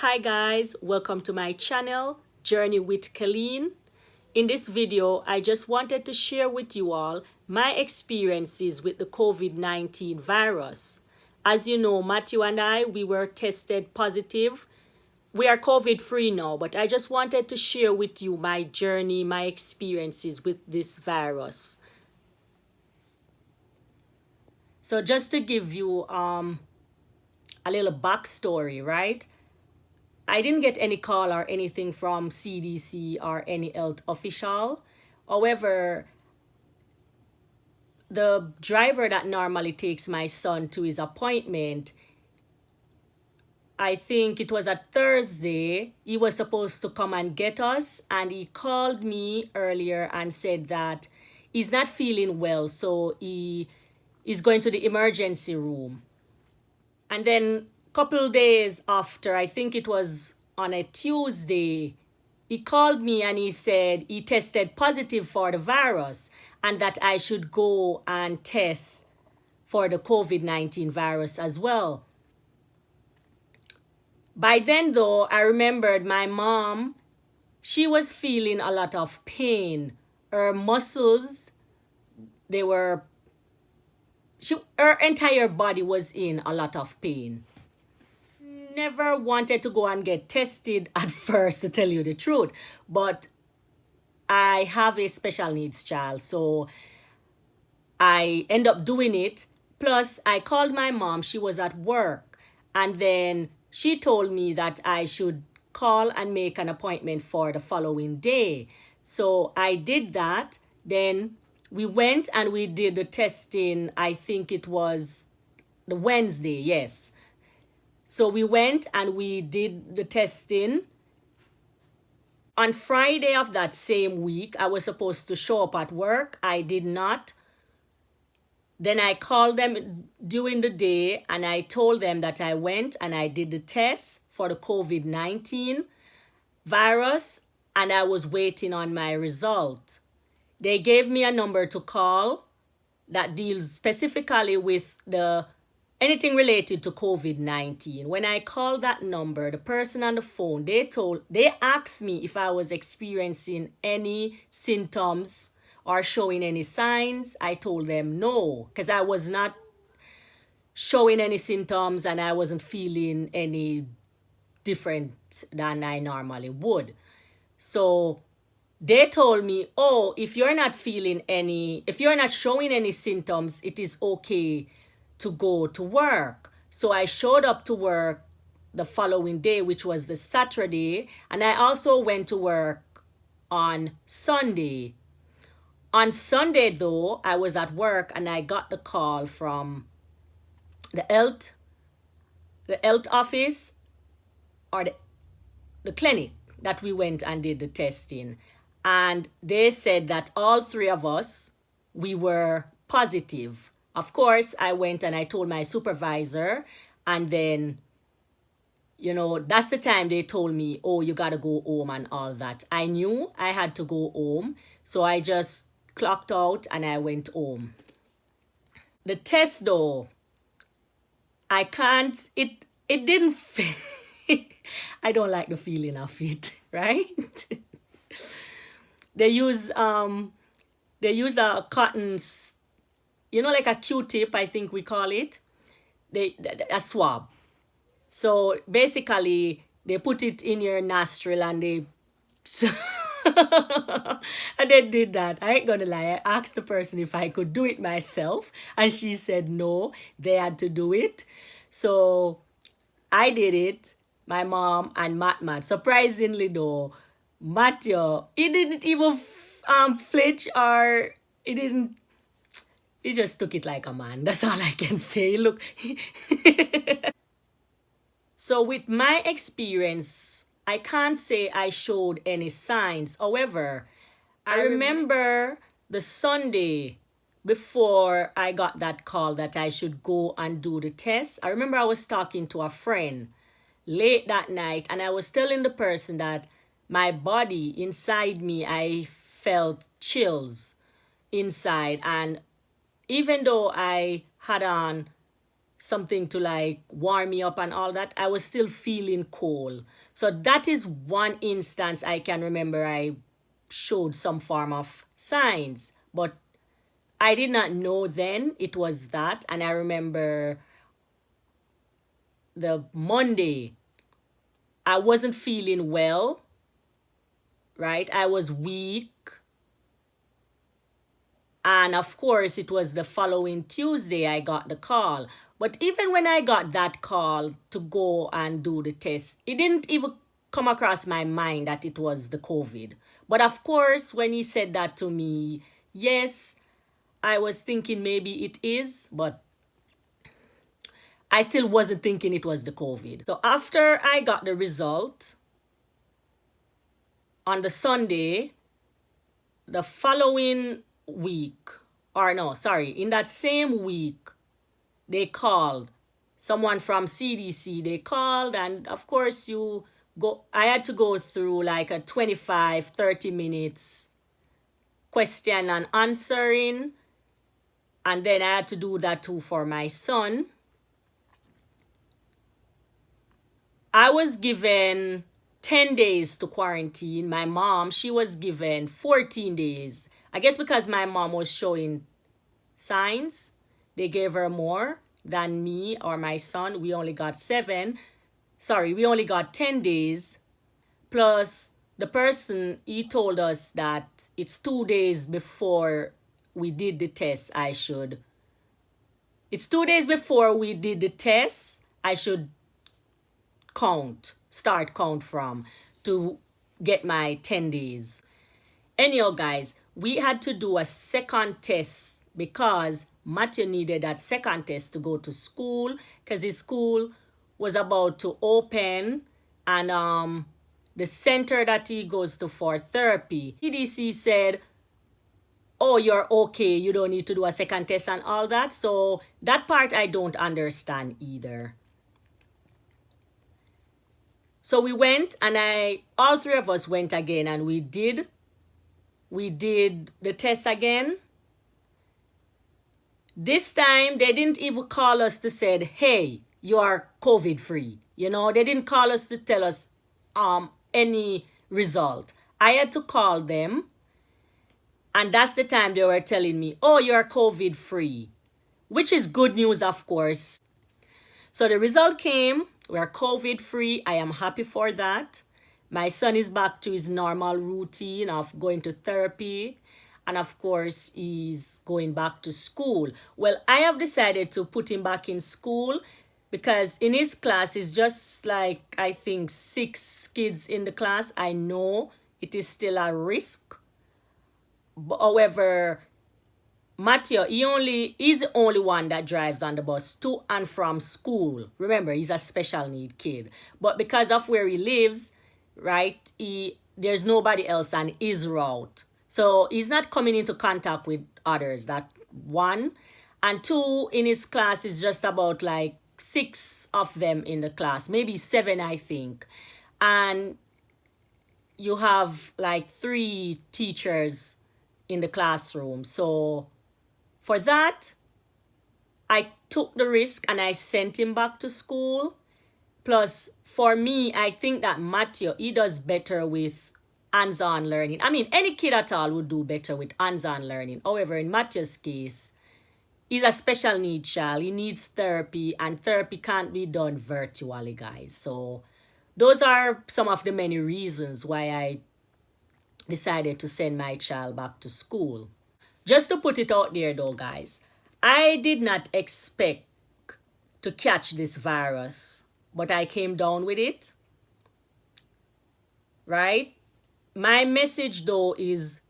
Hi guys, welcome to my channel, Journey with Colleen. In this video, I just wanted to share with you all my experiences with the COVID-19 virus. As you know, Matthew and I, we were tested positive. We are COVID-free now, but I just wanted to share with you my journey, my experiences with this virus. So just to give you a little backstory, right? I didn't get any call or anything from CDC or any health official. However, the driver that normally takes my son to his appointment, I think it was a Thursday, he was supposed to come and get us, and he called me earlier and said that he's not feeling well, so he is going to the emergency room. And then a couple days after, I think it was on a Tuesday, he called me and he said he tested positive for the virus and that I should go and test for the COVID-19 virus as well. By then though, I remembered my mom, she was feeling a lot of pain. Her muscles, her entire body was in a lot of pain. Never wanted to go and get tested at first, to tell you the truth, but I have a special needs child, so I end up doing it. Plus I called my mom, she was at work, and then she told me that I should call and make an appointment for the following day. So I did that. Then we went and we did the testing. I think it was the Wednesday, yes. So we went and we did the testing. On Friday of that same week, I was supposed to show up at work. I did not. Then I called them during the day and I told them that I went and I did the test for the COVID-19 virus and I was waiting on my result. They gave me a number to call that deals specifically with anything related to COVID-19. When I called that number, the person on the phone, they asked me if I was experiencing any symptoms or showing any signs. I told them no, because I was not showing any symptoms and I wasn't feeling any different than I normally would. So they told me, oh, if you're not showing any symptoms, it is okay to go to work. So I showed up to work the following day, which was the Saturday, and I also went to work on Sunday. On Sunday though, I was at work and I got the call from the health office or the clinic that we went and did the testing. And they said that all three of us, we were positive. Of course, I went and I told my supervisor, and then, that's the time they told me, oh, you got to go home and all that. I knew I had to go home, so I just clocked out and I went home. The test though, it didn't fit. I don't like the feeling of it, right? They use a cotton, like a Q-tip, I think we call it, a swab. So basically, they put it in your nostril and they and they did that. I ain't gonna lie, I asked the person if I could do it myself, and she said no, they had to do it. So I did it, my mom and Matt. Surprisingly though, Matthew, he didn't even flinch, or he just took it like a man. That's all I can say. Look. So with my experience, I can't say I showed any signs. However, I remember the Sunday before I got that call that I should go and do the test. I remember I was talking to a friend late that night and I was telling the person that my body inside me, I felt chills inside, and even though I had on something to like warm me up and all that, I was still feeling cold. So that is one instance I can remember I showed some form of signs, but I did not know then it was that. And I remember the Monday, I wasn't feeling well, right? I was weak. And of course, it was the following Tuesday I got the call. But even when I got that call to go and do the test, it didn't even come across my mind that it was the COVID. But of course, when he said that to me, yes, I was thinking maybe it is, but I still wasn't thinking it was the COVID. So after I got the result on the Sunday, the following week, or no, sorry, in that same week, they called someone from CDC. They called, and of course I had to go through like a 25-30 minutes question and answering, and then I had to do that too for my son. I was given 10 days to quarantine. My mom, she was given 14 days. I guess because my mom was showing signs, they gave her more than me or my son. We only got 10 days. Plus, the person, he told us that it's 2 days before we did the test, It's 2 days before we did the test, I should start count from to get my 10 days. Anyhow, guys, we had to do a second test because Matthew needed that second test to go to school because his school was about to open, and the center that he goes to for therapy, CDC said, oh, you're okay, you don't need to do a second test and all that. So that part I don't understand either. So we went, and all three of us went again, and we did the test again. This time, they didn't even call us to say, hey, you are COVID free. You know, they didn't call us to tell us any result. I had to call them, and that's the time they were telling me, oh, you're COVID free, which is good news, of course. So the result came. We're COVID free. I am happy for that. My son is back to his normal routine of going to therapy. And of course, he's going back to school. Well, I have decided to put him back in school because in his class, it's just like, I think, 6 kids in the class. I know it is still a risk. However, Matthew, he's the only one that drives on the bus to and from school. Remember, he's a special need kid. But because of where he lives, right, there's nobody else on his route. So he's not coming into contact with others, that one. And 2, in his class is just about like 6 of them in the class, maybe 7, I think. And you have like 3 teachers in the classroom. So for that, I took the risk and I sent him back to school. Plus, for me, I think that Matthew, he does better with hands-on learning. I mean, any kid at all would do better with hands-on learning. However, in Matthew's case, he's a special needs child. He needs therapy, and therapy can't be done virtually, guys. So those are some of the many reasons why I decided to send my child back to school. Just to put it out there though, guys, I did not expect to catch this virus, but I came down with it, right? My message though is,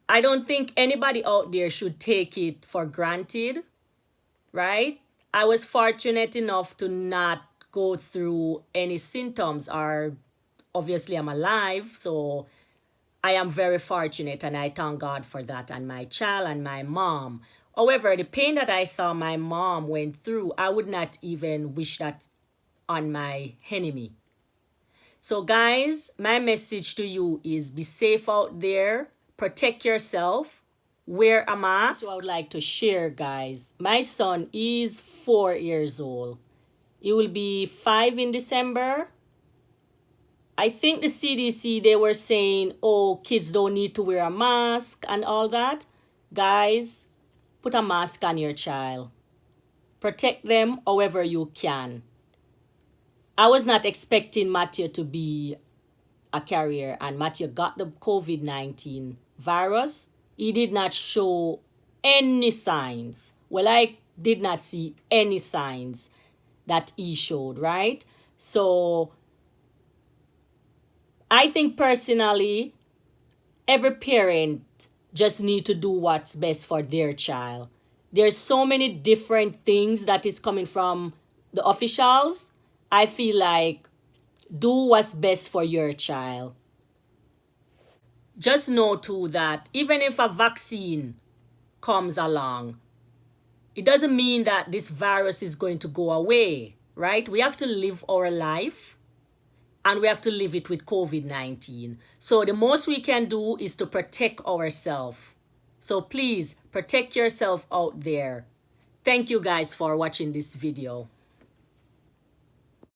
I don't think anybody out there should take it for granted, right? I was fortunate enough to not go through any symptoms, or obviously I'm alive, so I am very fortunate, and I thank God for that, and my child and my mom. However, the pain that I saw my mom went through, I would not even wish that on my enemy. So guys, my message to you is be safe out there, protect yourself, wear a mask. So I would like to share, guys. My son is 4 years old. He will be 5 in December. I think the CDC, they were saying, oh, kids don't need to wear a mask and all that. Guys, put a mask on your child. Protect them however you can. I was not expecting Matthew to be a carrier, and Matthew got the COVID-19 virus. He did not show any signs. Well, I did not see any signs that he showed, right? So I think personally, every parent just need to do what's best for their child. There's so many different things that is coming from the officials. I feel like do what's best for your child. Just know too that even if a vaccine comes along, it doesn't mean that this virus is going to go away, right? We have to live our life, and we have to live it with COVID-19. So the most we can do is to protect ourselves. So please protect yourself out there. Thank you guys for watching this video.